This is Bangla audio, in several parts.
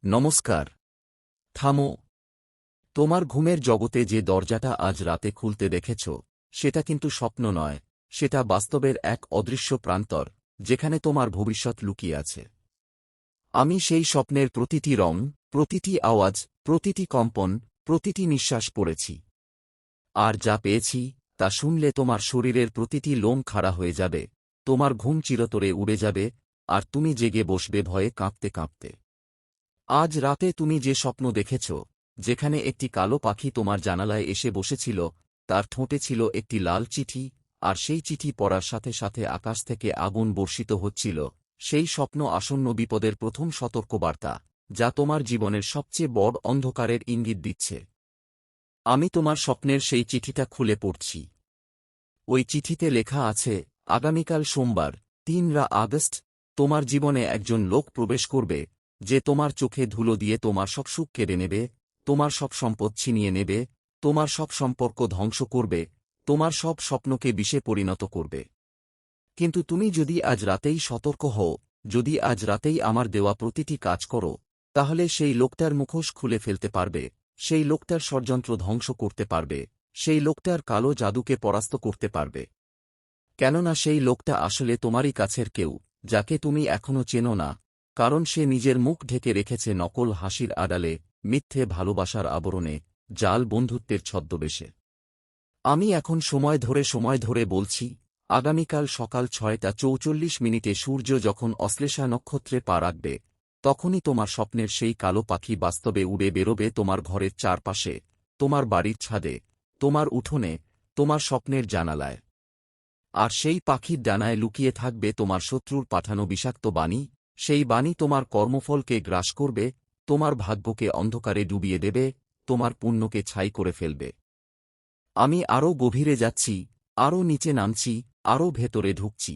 নমস্কার। থামো। তোমার ঘুমের জগতে যে দরজাটা আজ রাতে খুলতে দেখেছ, সেটা কিন্তু স্বপ্ন নয়, সেটা বাস্তবের এক অদৃশ্য প্রান্তর, যেখানে তোমার ভবিষ্যৎ লুকিয়ে আছে। আমি সেই স্বপ্নের প্রতিটি রং, প্রতিটি আওয়াজ, প্রতিটি কম্পন, প্রতিটি নিঃশ্বাস পড়েছি। আর যা পেয়েছি, তা শুনলে তোমার শরীরের প্রতিটি লোম খাড়া হয়ে যাবে, তোমার ঘুম চিরতরে উড়ে যাবে, আর তুমি জেগে বসবে ভয়ে কাঁপতে কাঁপতে। আজ রাতে তুমি যে স্বপ্ন দেখেছ, যেখানে একটি কালো পাখি তোমার জানালায় এসে বসেছিল, তার ঠোঁটে ছিল একটি লাল চিঠি, আর সেই চিঠি পড়ার সাথে সাথে আকাশ থেকে আগুন বর্ষিত হচ্ছিল, সেই স্বপ্ন আসন্ন বিপদের প্রথম সতর্কবার্তা, যা তোমার জীবনের সবচেয়ে বড় অন্ধকারের ইঙ্গিত দিচ্ছে। আমি তোমার স্বপ্নের সেই চিঠিটা খুলে পড়ছি। ওই চিঠিতে লেখা আছে, আগামীকাল সোমবার, ৩ আগস্ট, তোমার জীবনে একজন লোক প্রবেশ করবে, যে তোমার চোখে ধুলো দিয়ে তোমার সব সুখ কেড়ে নেবে, তোমার সব সম্পদ ছিনিয়ে নেবে, তোমার সব সম্পর্ক ধ্বংস করবে, তোমার সব স্বপ্নকে বিষে পরিণত করবে। কিন্তু তুমি যদি আজ রাতেই সতর্ক হও, যদি আজ রাতেই আমার দেওয়া প্রতিটি কাজ করো, তাহলে সেই লোকটার মুখোশ খুলে ফেলতে পারবে, সেই লোকটার ষড়যন্ত্র ধ্বংস করতে পারবে, সেই লোকটার কালো জাদুকে পরাস্ত করতে পারবে। কেননা সেই লোকটা আসলে তোমারই কাছের কেউ, যাকে তুমি এখনও চেনো না, কারণ সে নিজের মুখ ঢেকে রেখেছে নকল হাসির আড়ালে, মিথ্যে ভালোবাসার আবরণে, জাল বন্ধুত্বের ছদ্মবেশে। আমি এখন সময় ধরে বলছি, আগামীকাল সকাল 6:44 সূর্য যখন অশ্লেষা নক্ষত্রে পা রাখবে, তখনই তোমার স্বপ্নের সেই কালো পাখি বাস্তবে উড়ে বেরোবে তোমার ঘরের চারপাশে, তোমার বাড়ির ছাদে, তোমার উঠোনে, তোমার স্বপ্নের জানালায়। আর সেই পাখির ডানায় লুকিয়ে থাকবে তোমার শত্রুর পাঠানো বিষাক্ত বাণী, সেই বাণী তোমার কর্মফলকে গ্রাস করবে, তোমার ভাগ্যকে অন্ধকারে ডুবিয়ে দেবে, তোমার পুণ্যকে ছাই করে ফেলবে। আমি আরও গভীরে যাচ্ছি, আরও নিচে নামছি, আরও ভেতরে ঢুকছি।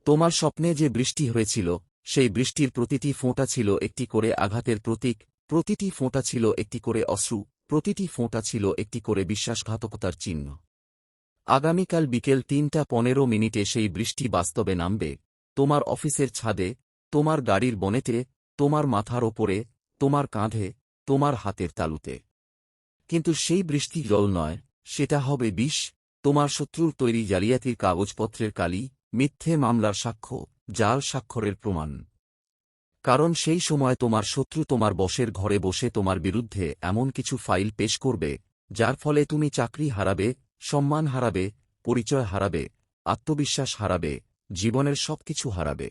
তোমার স্বপ্নে যে বৃষ্টি হয়েছিল, সেই বৃষ্টির প্রতিটি ফোঁটা ছিল একটি করে আঘাতের প্রতীক, প্রতিটি ফোঁটা ছিল একটি করে অশ্রু, প্রতিটি ফোঁটা ছিল একটি করে বিশ্বাসঘাতকতার চিহ্ন। আগামীকাল বিকেল ৩:১৫ সেই বৃষ্টি বাস্তবে নামবে, তোমার অফিসের ছাদে, তোমার গাড়ির বনেটে, তোমার মাথার ওপরে, তোমার কাঁধে, তোমার হাতের তালুতে। কিন্তু সেই বৃষ্টি জল নয়, সেটা হবে বিষ, তোমার শত্রুর তৈরি জালিয়াতির কাগজপত্রের কালি, মিথ্যে মামলার সাক্ষ্য, জাল স্বাক্ষরের প্রমাণ। কারণ সেই সময় তোমার শত্রু তোমার বসের ঘরে বসে তোমার বিরুদ্ধে এমন কিছু ফাইল পেশ করবে, যার ফলে তুমি চাকরি হারাবে, সম্মান হারাবে, পরিচয় হারাবে, আত্মবিশ্বাস হারাবে, জীবনের সবকিছু হারাবে।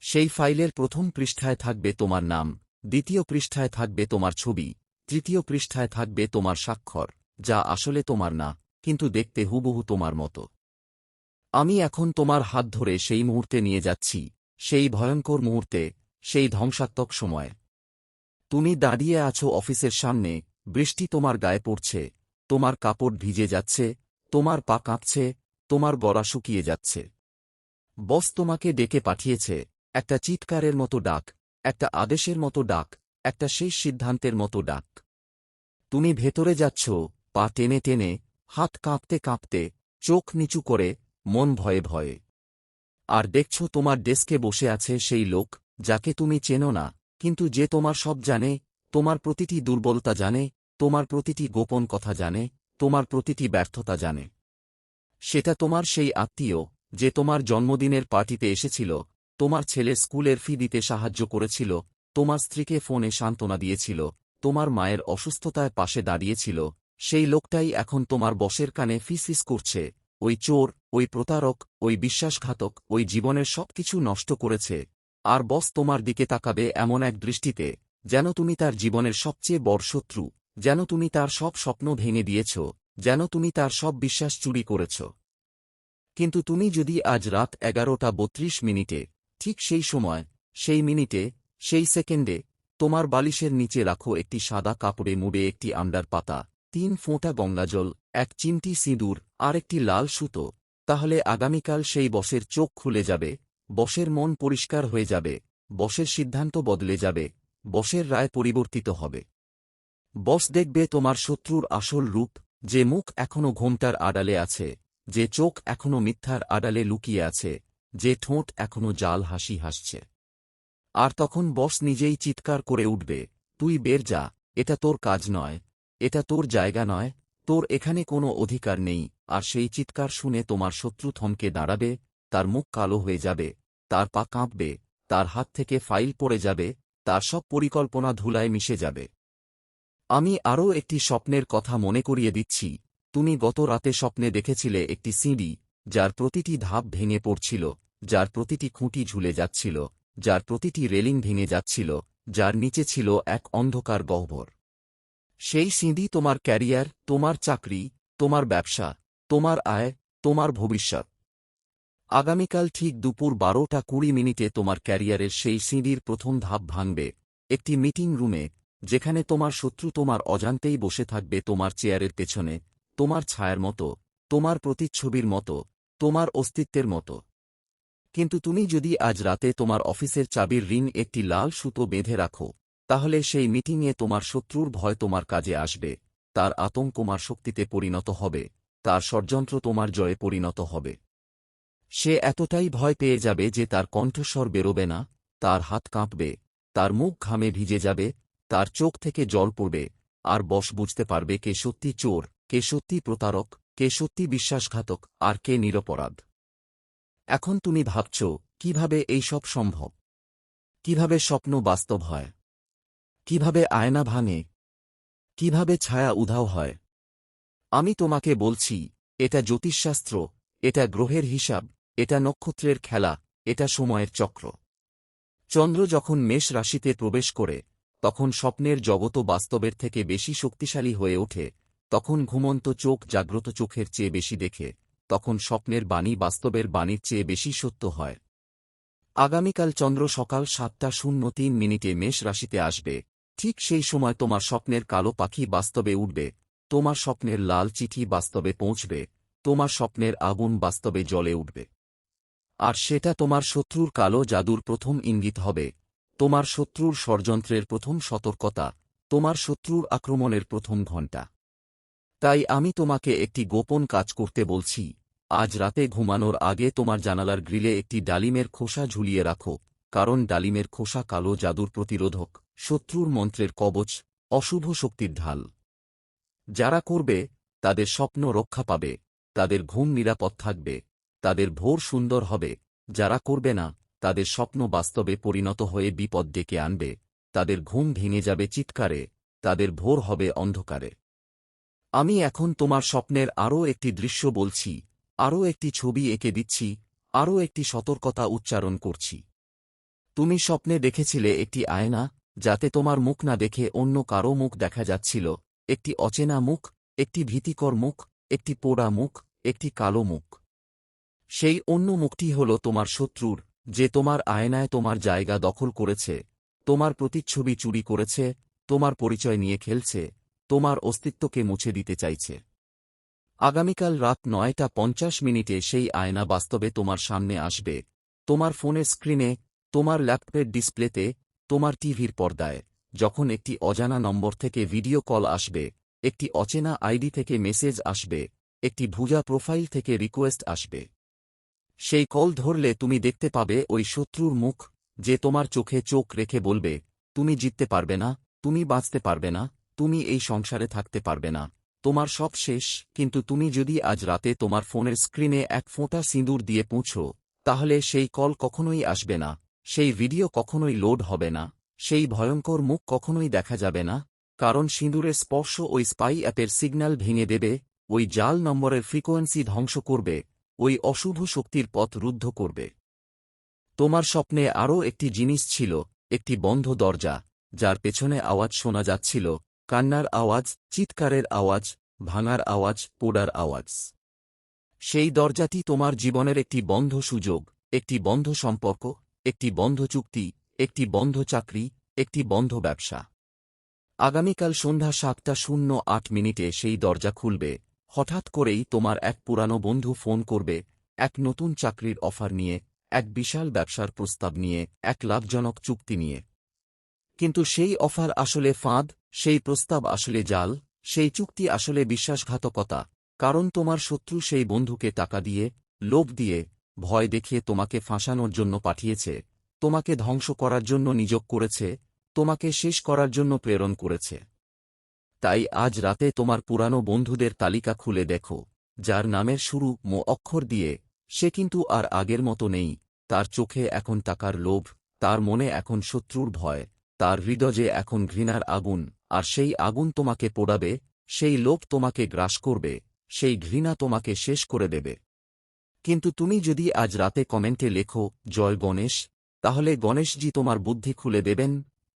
সেই ফাইলের প্রথম পৃষ্ঠায় থাকবে তোমার নাম, দ্বিতীয় পৃষ্ঠায় থাকবে তোমার ছবি, তৃতীয় পৃষ্ঠায় থাকবে তোমার স্বাক্ষর, যা আসলে তোমার না, কিন্তু দেখতে হুবহু তোমার মতো। আমি এখন তোমার হাত ধরে সেই মুহূর্তে নিয়ে যাচ্ছি, সেই ভয়ঙ্কর মুহূর্তে, সেই ধ্বংসাত্মক সময়। তুমি দাঁড়িয়ে আছো অফিসের সামনে, বৃষ্টি তোমার গায়ে পড়ছে, তোমার কাপড় ভিজে যাচ্ছে, তোমার পা কাঁপছে, তোমার গলা শুকিয়ে যাচ্ছে। বস তোমাকে ডেকে পাঠিয়েছে, একটা চিৎকারের মতো ডাক, একটা আদেশের মতো ডাক, একটা শেষ সিদ্ধান্তের মতো ডাক। তুমি ভেতরে যাচ্ছ, পা টেনে টেনে, হাত কাঁপতে কাঁপতে, চোখ নিচু করে, মন ভয়ে ভয়ে। আর দেখছ তোমার ডেস্কে বসে আছে সেই লোক, যাকে তুমি চেনো না, কিন্তু যে তোমার সব জানে, তোমার প্রতিটি দুর্বলতা জানে, তোমার প্রতিটি গোপন কথা জানে, তোমার প্রতিটি ব্যর্থতা জানে। সেটা তোমার সেই আত্মীয়, যে তোমার জন্মদিনের পার্টিতে এসেছিল, তোমার ছেলে স্কুলের ফি দিতে সাহায্য করেছিল, তোমার স্ত্রীকে ফোনে সান্ত্বনা দিয়েছিল, তোমার মায়ের অসুস্থতায় পাশে দাঁড়িয়েছিল। সেই লোকটাই এখন তোমার বসের কানে ফিসফিস করছে, ওই চোর, ওই প্রতারক, ওই বিশ্বাসঘাতক, ওই জীবনের সবকিছু নষ্ট করেছে। আর বস তোমার দিকে তাকাবে এমন এক দৃষ্টিতে, যেন তুমি তার জীবনের সবচেয়ে বড় শত্রু, যেন তুমি তার সব স্বপ্ন ভেঙে দিয়েছ, যেন তুমি তার সব বিশ্বাস চুরি করেছ। কিন্তু তুমি যদি আজ রাত 11:32, ঠিক সেই সময়, সেই মিনিটে, সেই সেকেন্ডে, তোমার বালিশের নিচে রাখো একটি সাদা কাপড়ে মুড়ে একটি আমডার পাতা, 3 ফোঁটা গঙ্গাজল, এক চিমটি সিঁদুর, আর একটি লাল সুতো, তাহলে আগামীকাল সেই বসের চোখ খুলে যাবে, বসের মন পরিষ্কার হয়ে যাবে, বসের সিদ্ধান্ত বদলে যাবে, বসের রায় পরিবর্তিত হবে। বস দেখবে তোমার শত্রুর আসল রূপ, যে মুখ এখনও ঘোমটার আড়ালে আছে, যে চোখ এখনও মিথ্যার আড়ালে লুকিয়ে আছে, যে ঠোঁট এখনও জাল হাসি হাসছে। আর তখন বস নিজেই চিৎকার করে উঠবে, তুই বের যা, এটা তোর কাজ নয়, এটা তোর জায়গা নয়, তোর এখানে কোনো অধিকার নেই। আর সেই চিৎকার শুনে তোমার শত্রু থমকে দাঁড়াবে, তার মুখ কালো হয়ে যাবে, তার পা কাঁপবে, তার হাত থেকে ফাইল পড়ে যাবে, তার সব পরিকল্পনা ধুলায় মিশে যাবে। আমি আরও একটি স্বপ্নের কথা মনে করিয়ে দিচ্ছি। তুমি গত রাতে স্বপ্নে দেখেছিলে একটি সিঁড়ি, যার প্রতিটি ধাপ ভেঙে পড়ছিল, যার প্রতিটি খুঁটি ঝুলে যাচ্ছিল, যার প্রতিটি রেলিং ভেঙে যাচ্ছিল, যার নিচে ছিল এক অন্ধকার গহ্বর। সেই সিঁড়ি তোমার ক্যারিয়ার, তোমার চাকরি, তোমার ব্যবসা, তোমার আয়, তোমার ভবিষ্যৎ। আগামীকাল ঠিক দুপুর 12:20 তোমার ক্যারিয়ারের সেই সিঁড়ির প্রথম ধাপ ভাঙবে, একটি মিটিং রুমে, যেখানে তোমার শত্রু তোমার অজান্তেই বসে থাকবে তোমার চেয়ারের পেছনে, তোমার ছায়ার মতো, তোমার প্রতিচ্ছবির মতো, তোমার অস্তিত্বের মতো। কিন্তু তুমি যদি আজ রাতে তোমার অফিসের চাবির রিং একটি লাল সুতো বেঁধে রাখো, তাহলে সেই মিটিংয়ে তোমার শত্রুর ভয় তোমার কাজে আসবে, তার আতঙ্ক তোমার শক্তিতে পরিণত হবে, তার ষড়যন্ত্র তোমার জয়ে পরিণত হবে। সে এতটাই ভয় পেয়ে যাবে যে তার কণ্ঠস্বর বেরোবে না, তার হাত কাঁপবে, তার মুখ ঘামে ভিজে যাবে, তার চোখ থেকে জল পড়বে, আর বস বুঝতে পারবে কে সত্যি চোর, কে সত্যি প্রতারক, কে সত্যি বিশ্বাসঘাতক, আর কে নিরপরাধ। এখন তুমি ভাবছ, কিভাবে এই সব সম্ভব? কিভাবে স্বপ্ন বাস্তব হয়? কিভাবে আয়না ভাঙে? কিভাবে ছায়া উধাও হয়? আমি তোমাকে বলছি, এটা জ্যোতিষশাস্ত্র, এটা গ্রহের হিসাব, এটা নক্ষত্রের খেলা, এটা সময়ের চক্র। চন্দ্র যখন মেষ রাশিতে প্রবেশ করে, তখন স্বপ্নের জগৎ বাস্তবের থেকে বেশি শক্তিশালী হয়ে ওঠে, তখন ঘুমন্ত চোখ জাগ্রত চোখের চেয়ে বেশি দেখে, তখন স্বপ্নের বাণী বাস্তবের বাণীর চেয়ে বেশি সত্য হয়। আগামীকাল চন্দ্র সকাল 7:03 মেষ রাশিতে আসবে, ঠিক সেই সময় তোমার স্বপ্নের কালো পাখি বাস্তবে উঠবে, তোমার স্বপ্নের লাল চিঠি বাস্তবে পৌঁছবে, তোমার স্বপ্নের আগুন বাস্তবে জ্বলে উঠবে। আর সেটা তোমার শত্রুর কালো জাদুর প্রথম ইঙ্গিত হবে, তোমার শত্রুর ষড়যন্ত্রের প্রথম সতর্কতা, তোমার শত্রুর আক্রমণের প্রথম ঘণ্টা। তাই আমি তোমাকে একটি গোপন কাজ করতে বলছি, আজ রাতে ঘুমানোর আগে তোমার জানালার গ্রিলে একটি ডালিমের খোসা ঝুলিয়ে রাখো, কারণ ডালিমের খোসা কালো জাদুর প্রতিরোধক, শত্রুর মন্ত্রের কবচ, অশুভ শক্তির ঢাল। যারা করবে, তাদের স্বপ্ন রক্ষা পাবে, তাদের ঘুম নিরাপদ থাকবে, তাদের ভোর সুন্দর হবে। যারা করবে না, তাদের স্বপ্ন বাস্তবে পরিণত হয়ে বিপদ ডেকে আনবে, তাদের ঘুম ভেঙে যাবে চিৎকারে, তাদের ভোর হবে অন্ধকারে। আমি এখন তোমার স্বপ্নের আরও একটি দৃশ্য বলছি, আরও একটি ছবি এঁকে দিচ্ছি, আরও একটি সতর্কতা উচ্চারণ করছি। তুমি স্বপ্নে দেখেছিলে একটি আয়না, যাতে তোমার মুখ না দেখে অন্য কারো মুখ দেখা যাচ্ছিল, একটি অচেনা মুখ, একটি ভীতিকর মুখ, একটি পোড়া মুখ, একটি কালো মুখ। সেই অন্য মুখটি হল তোমার শত্রুর, যে তোমার আয়নায় তোমার জায়গা দখল করেছে, তোমার প্রতিচ্ছবি চুরি করেছে, তোমার পরিচয় নিয়ে খেলছে, তোমার অস্তিত্বকে মুছে দিতে চাইছে। আগামীকাল রাত 9:50 সেই আয়না বাস্তবে তোমার সামনে আসবে, তোমার ফোনের স্ক্রিনে, তোমার ল্যাপটপের ডিসপ্লেতে, তোমার টিভির পর্দায়, যখন একটি অজানা নম্বর থেকে ভিডিও কল আসবে, একটি অচেনা আইডি থেকে মেসেজ আসবে, একটি ভুজা প্রোফাইল থেকে রিকোয়েস্ট আসবে। সেই কল ধরলে তুমি দেখতে পাবে ওই শত্রুর মুখ, যে তোমার চোখে চোখ রেখে বলবে, তুমি জিততে পারবে না, তুমি বাঁচতে পারবে না, তুমি এই সংসারে থাকতে পারবে না, তোমার সব শেষ। কিন্তু তুমি যদি আজ রাতে তোমার ফোনের স্ক্রিনে এক ফোঁটা সিঁদুর দিয়ে পৌঁছো, তাহলে সেই কল কখনোই আসবে না, সেই ভিডিও কখনোই লোড হবে না, সেই ভয়ঙ্কর মুখ কখনোই দেখা যাবে না, কারণ সিঁদুরের স্পর্শ ওই স্পাই অ্যাপের সিগন্যাল ভেঙে দেবে, ওই জাল নম্বরের ফ্রিকোয়েন্সি ধ্বংস করবে, ওই অশুভ শক্তির পথ রুদ্ধ করবে। তোমার স্বপ্নে আরও একটি জিনিস ছিল, একটি বন্ধ দরজা, যার পেছনে আওয়াজ শোনা যাচ্ছিল, কান্নার আওয়াজ, চিৎকারের আওয়াজ, ভাঙার আওয়াজ, পোড়ার আওয়াজ। সেই দরজাটি তোমার জীবনের একটি বন্ধ সুযোগ, একটি বন্ধ সম্পর্ক, একটি বন্ধ চুক্তি, একটি বন্ধ চাকরি, একটি বন্ধ ব্যবসা। আগামীকাল সন্ধ্যা 7:08 সেই দরজা খুলবে, হঠাৎ করেই তোমার এক পুরানো বন্ধু ফোন করবে, এক নতুন চাকরির অফার নিয়ে, এক বিশাল ব্যবসার প্রস্তাব নিয়ে, এক লাভজনক চুক্তি নিয়ে। কিন্তু সেই অফার আসলে ফাঁদ, সেই প্রস্তাব আসলে জাল, সেই চুক্তি আসলে বিশ্বাসঘাতকতা, কারণ তোমার শত্রু সেই বন্ধুকে টাকা দিয়ে, লোভ দিয়ে, ভয় দেখিয়ে তোমাকে ফাঁসানোর জন্য পাঠিয়েছে, তোমাকে ধ্বংস করার জন্য নিযোগ করেছে, তোমাকে শেষ করার জন্য প্রেরণ করেছে। তাই আজ রাতে তোমার পুরানো বন্ধুদের তালিকা খুলে দেখো, যার নামের শুরু ম অক্ষর দিয়ে, সে কিন্তু আর আগের মতো নেই। তার চোখে এখন টাকার লোভ, তার মনে এখন শত্রুর ভয়, তার হৃদয়ে এখন ঘৃণার আগুন, আর সেই আগুন তোমাকে পোড়াবে, সেই লোভ তোমাকে গ্রাস করবে, সেই ঘৃণা তোমাকে শেষ করে দেবে। কিন্তু তুমি যদি আজ রাতে কমেন্টে লেখো জয় গণেশ, তাহলে গণেশজি তোমার বুদ্ধি খুলে দেবেন,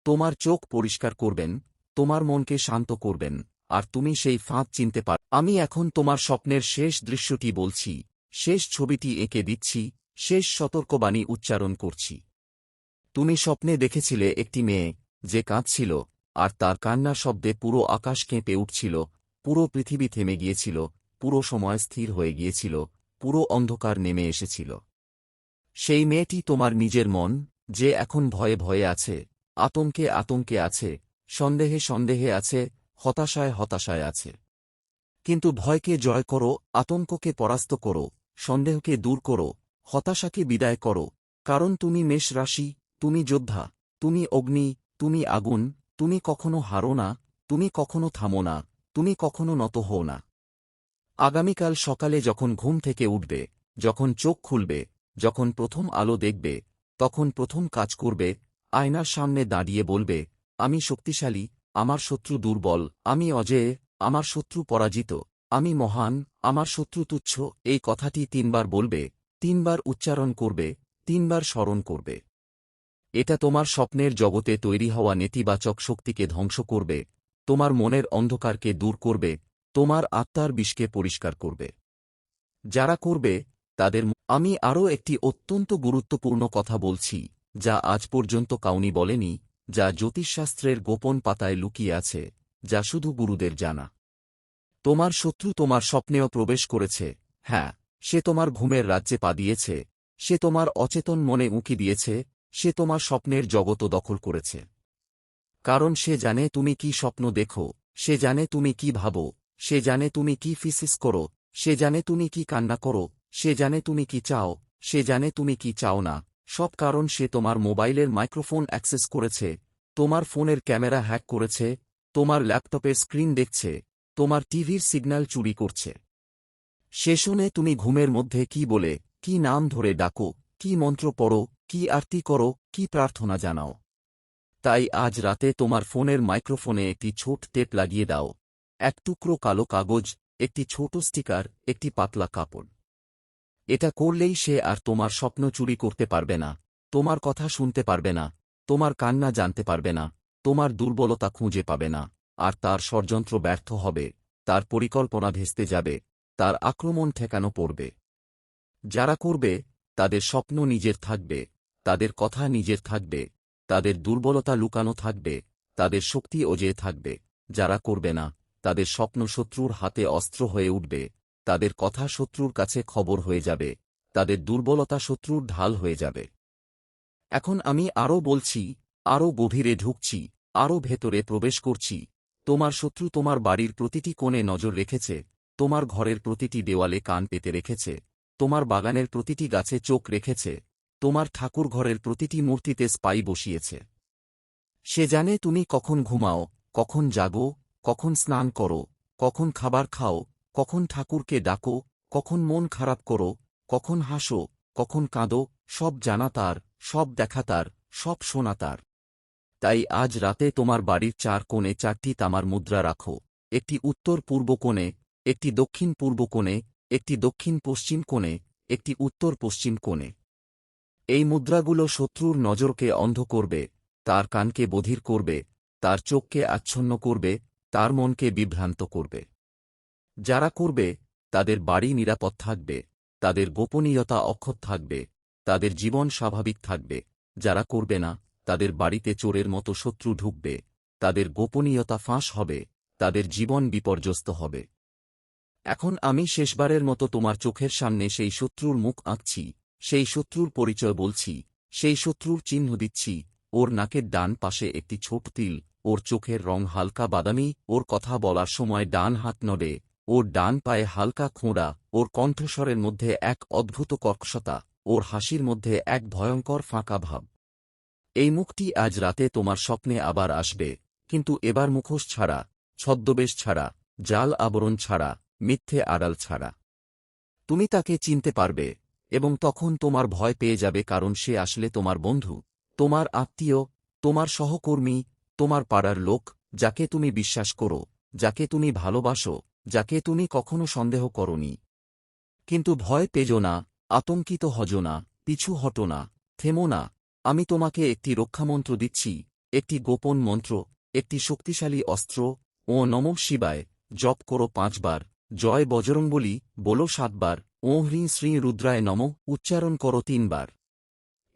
তোমার চোখ পরিষ্কার করবেন, তোমার মনকে শান্ত করবেন, আর তুমি সেই ফাঁদ চিনতে পার। আমি এখন তোমার স্বপ্নের শেষ দৃশ্যটি বলছি, শেষ ছবিটি এঁকে দিচ্ছি, শেষ সতর্কবাণী উচ্চারণ করছি। তুমি স্বপ্নে দেখেছিলে একটি মেয়ে, যে কাঁদছিল, আর তার কান্নার শব্দে পুরো আকাশ কেঁপে উঠছিল, পুরো পৃথিবী থেমে গিয়েছিল, পুরো সময় স্থির হয়ে গিয়েছিল, পুরো অন্ধকার নেমে এসেছিল। সেই মেয়েটি তোমার নিজের মন, যে এখন ভয়ে ভয়ে আছে, আতঙ্কে আতঙ্কে আছে, সন্দেহে সন্দেহে আছে, হতাশায় হতাশায় আছে। কিন্তু ভয়কে জয় করো, আতঙ্ককে পরাস্ত করো, সন্দেহকে দূর করো, হতাশাকে বিদায় করো, কারণ তুমি মেষ রাশি, তুমি যোদ্ধা, তুমি অগ্নি, তুমি আগুন, তুমি কখনো হারো না, তুমি কখনো থামো না, তুমি কখনো নত হও না। আগামীকাল সকালে যখন ঘুম থেকে উঠবে, যখন চোখ খুলবে, যখন প্রথম আলো দেখবে, তখন প্রথম কাজ করবে, আয়নার সামনে দাঁড়িয়ে বলবে, আমি শক্তিশালী, আমার শত্রু দুর্বল, আমি অজেয়, আমার শত্রু পরাজিত, আমি মহান, আমার শত্রু তুচ্ছ। এই কথাটি 3 বার বলবে, 3 বার উচ্চারণ করবে, 3 বার স্মরণ করবে। এটা তোমার স্বপ্নের জগতে তৈরি হওয়া নেতিবাচক শক্তিকে ধ্বংস করবে, তোমার মনের অন্ধকারকে দূর করবে, তোমার আত্মার বিষকে পরিষ্কার করবে। যারা করবে, তাদের আমি আরও একটি অত্যন্ত গুরুত্বপূর্ণ কথা বলছি, যা আজ পর্যন্ত কাউনি বলেনি, যা জ্যোতিষশাস্ত্রের গোপন পাতায় লুকিয়ে আছে, যা শুধু গুরুদের জানা। তোমার শত্রু তোমার স্বপ্নেও প্রবেশ করেছে। হ্যাঁ, সে তোমার ঘুমের রাজ্যে পা দিয়েছে, সে তোমার অচেতন মনে উঁকি দিয়েছে, সে তোমার স্বপ্নের জগত দখল করেছে। কারণ সে জানে তুমি কি স্বপ্ন দেখো, সে জানে তুমি কি ভাবো, সে জানে তুমি কি ফিসিস করো, সে জানে তুমি কি কান্না করো, সে জানে তুমি কি চাও, সে জানে তুমি কি চাও না। সব কারণ সে তোমার মোবাইলের মাইক্রোফোন অ্যাক্সেস করেছে, তোমার ফোনের ক্যামেরা হ্যাক করেছে, তোমার ল্যাপটপের স্ক্রিন দেখছে, তোমার টিভির সিগন্যাল চুরি করছে। সে শোনে তুমি ঘুমের মধ্যে কি বলে, কি নাম ধরে ডাকো, কি মন্ত্র পড়ো, কি আরতি করো, কি প্রার্থনা জানাও। তাই আজ রাতে তোমার ফোনের মাইক্রোফোনে একটি ছোট টেপ লাগিয়ে দাও, এক টুকরো কালো কাগজ, একটি ছোট স্টিকার, একটি পাতলা কাপড়। এটা করলেই সে আর তোমার স্বপ্ন চুরি করতে পারবে না, তোমার কথা শুনতে পারবে না, তোমার কান্না জানতে পারবে না, তোমার দুর্বলতা খুঁজে পাবে না, আর তার ষড়যন্ত্র ব্যর্থ হবে, তার পরিকল্পনা ভেস্তে যাবে, তার আক্রমণ ঠেকানো পড়বে। যারা করবে, তাদের স্বপ্ন নিজের থাকবে, তাদের কথা নিজের থাকবে, তাদের দুর্বলতা লুকানো থাকবে, তাদের শক্তি অজেয় থাকবে। যারা করবে না, তাদের স্বপ্ন শত্রুর হাতে অস্ত্র হয়ে উঠবে, তাদের কথা শত্রুর কাছে খবর হয়ে যাবে, তাদের দুর্বলতা শত্রুর ঢাল হয়ে যাবে। এখন আমি আরও বলছি, আরও গভীরে ঢুকছি, আরও ভেতরে প্রবেশ করছি। তোমার শত্রু তোমার বাড়ির প্রতিটি কোণে নজর রেখেছে, তোমার ঘরের প্রতিটি দেওয়ালে কান পেতে রেখেছে, তোমার বাগানের প্রতিটি গাছে চোখ রেখেছে, তোমার ঠাকুর ঘরের প্রতিটি মূর্তিতে স্পাই বসিয়েছে। সে জানে তুমি কখন ঘুমাও, কখন জাগো, কখন স্নান করো, কখন খাবার খাও, কখন ঠাকুরকে ডাকো, কখন মন খারাপ করো, কখন হাসো, কখন কাঁদো, সব জানা তার, সব দেখা তার, সব শোনা তার। তাই আজ রাতে তোমার বাড়ির 4 কোণে 4টি তামার মুদ্রা রাখো, একটি উত্তর পূর্ব কোণে, একটি দক্ষিণ পূর্ব কোণে, একটি দক্ষিণ পশ্চিম কোণে, একটি উত্তর পশ্চিম কোণে। এই মুদ্রাগুলো শত্রুর নজরকে অন্ধ করবে, তার কানকে বধির করবে, তার চোখকে আচ্ছন্ন করবে, তার মনকে বিভ্রান্ত করবে। যারা করবে, তাদের বাড়ি নিরাপদ থাকবে, তাদের গোপনীয়তা অক্ষত থাকবে, তাদের জীবন স্বাভাবিক থাকবে। যারা করবে না, তাদের বাড়িতে চোরের মতো শত্রু ঢুকবে, তাদের গোপনীয়তা ফাঁস হবে, তাদের জীবন বিপর্যস্ত হবে। এখন আমি শেষবারের মতো তোমার চোখের সামনে সেই শত্রুর মুখ আঁকছি, সেই শত্রুর পরিচয় বলছি, সেই শত্রুর চিহ্ন দিচ্ছি। ওর নাকের ডান পাশে একটি ছোট তিল, ওর চোখের রং হালকা বাদামি, ওর কথা বলার সময় ডান হাত নড়ে, ওর ডান পায়ে হালকা খোঁড়া, ওর কণ্ঠস্বরের মধ্যে এক অদ্ভুত কর্কশতা, ওর হাসির মধ্যে এক ভয়ঙ্কর ফাঁকা ভাব। এই মুখটি আজ রাতে তোমার স্বপ্নে আবার আসবে, কিন্তু এবার মুখোশ ছাড়া, ছদ্মবেশ ছাড়া, জাল আবরণ ছাড়া, মিথ্যে আড়াল ছাড়া। তুমি তাকে চিনতে পারবে, এবং তখন তোমার ভয় পেয়ে যাবে, কারণ সে আসলে তোমার বন্ধু, তোমার আত্মীয়, তোমার সহকর্মী, তোমার পাড়ার লোক, যাকে তুমি বিশ্বাস করো, যাকে তুমি ভালোবাসো, যাকে তুমি কখনো সন্দেহ করনি। কিন্তু ভয় পেজো না, আতঙ্কিত হজো না, পিছু হটো না, থেমো না। আমি তোমাকে একটি রক্ষামন্ত্র দিচ্ছি, একটি গোপন মন্ত্র, একটি শক্তিশালী অস্ত্র। ও নমঃ শিবায় জপ করো 5 বার, জয় বজরংবলী বলো 7 বার, ও হ্রিং শ্রী রুদ্রায় নমঃ উচ্চারণ করো 3 বার।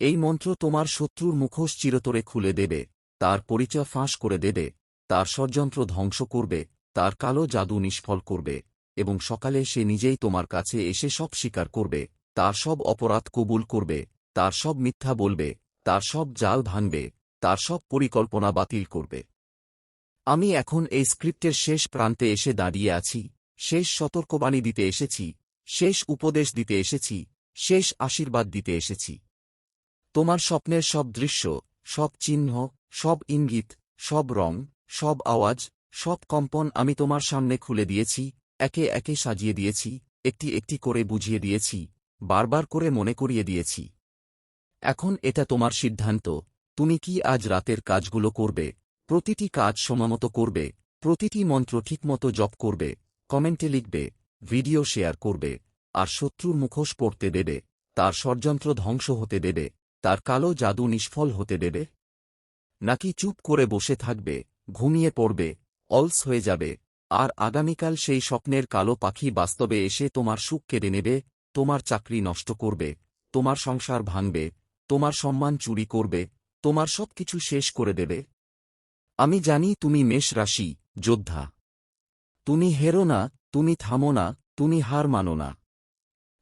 এই মন্ত্র তোমার শত্রুর মুখোশ চিরতরে খুলে দেবে, তার পরিচয় ফাঁস করে দেবে, তার ষড়যন্ত্র ধ্বংস করবে, তার কালো জাদু নিষ্ফল করবে, এবং সকালে সে নিজেই তোমার কাছে এসে সব স্বীকার করবে, তার সব অপরাধ কবুল করবে, তার সব মিথ্যা বলবে, তার সব জাল ভাঙবে, তার সব পরিকল্পনা বাতিল করবে। আমি এখন এই স্ক্রিপ্টের শেষ প্রান্তে এসে দাঁড়িয়ে আছি, শেষ সতর্কবাণী দিতে এসেছি, শেষ উপদেশ দিতে এসেছি, শেষ আশীর্বাদ দিতে এসেছি। তোমার স্বপ্নের সব দৃশ্য, সব চিহ্ন, সব ইঙ্গিত, সব রং, সব আওয়াজ, সব কম্পন আমি তোমার সামনে খুলে দিয়েছি, একে একে সাজিয়ে দিয়েছি, একটি একটি করে বুঝিয়ে দিয়েছি, বারবার করে মনে করিয়ে দিয়েছি। এখন এটা তোমার সিদ্ধান্ত, তুমি কি আজ রাতের কাজগুলো করবে, প্রতিটি কাজ সময়মতো করবে, প্রতিটি মন্ত্র ঠিকমতো জপ করবে, কমেন্টে লিখবে, ভিডিও শেয়ার করবে, আর শত্রুর মুখোশ পড়তে দেবে, তার ষড়যন্ত্র ধ্বংস হতে দেবে, তার কালো জাদু নিষ্ফল হতে দেবে? নাকি চুপ করে বসে থাকবে, ঘুমিয়ে পড়বে, অলস হয়ে যাবে, আর আগামীকাল সেই স্বপ্নের কালো পাখি বাস্তবে এসে তোমার সুখ কেড়ে নেবে, তোমার চাকরি নষ্ট করবে, তোমার সংসার ভাঙবে, তোমার সম্মান চুরি করবে, তোমার সবকিছু শেষ করে দেবে? আমি জানি তুমি মেষ রাশি, যোদ্ধা। তুমি হেরো না, তুমি থামো না, তুমি হার মানো না।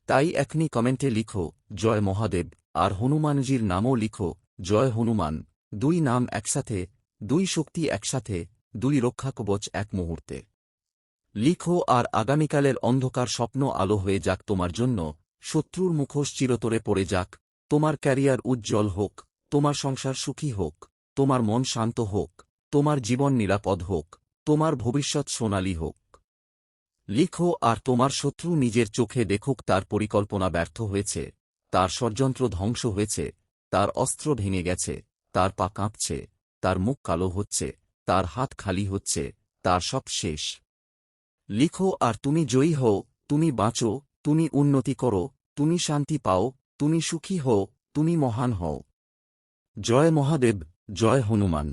তাই এখনই কমেন্টে লিখো জয় মহাদেব, আর হনুমানজির নামও লিখো জয় হনুমান। 2 নাম একসাথে, 2 শক্তি একসাথে, 2 রক্ষা কবচ এক মুহূর্তে। লিখো, আর আগামীকালের অন্ধকার স্বপ্ন আলো হয়ে যাক তোমার জন্য, শত্রুর মুখোশ চিরতরে পড়ে যাক, তোমার ক্যারিয়ার উজ্জ্বল হোক, তোমার সংসার সুখী হোক, তোমার মন শান্ত হোক, তোমার জীবন নিরাপদ হোক, তোমার ভবিষ্যৎ সোনালী হোক। লিখো, আর তোমার শত্রু নিজের চোখে দেখুক তার পরিকল্পনা ব্যর্থ হয়েছে, তার ষড়যন্ত্র ধ্বংস হয়েছে, তার অস্ত্র ভেঙে গেছে, তার পা কাঁপছে, তার মুখ কালো হচ্ছে, তার হাত খালি হচ্ছে, তার সব শেষ। লিখো, আর তুমি জয়ী হও, তুমি বাঁচো, তুমি উন্নতি করো, তুমি শান্তি পাও, তুমি সুখী হও, তুমি মহান হও। জয় মহাদেব, জয় হনুমান।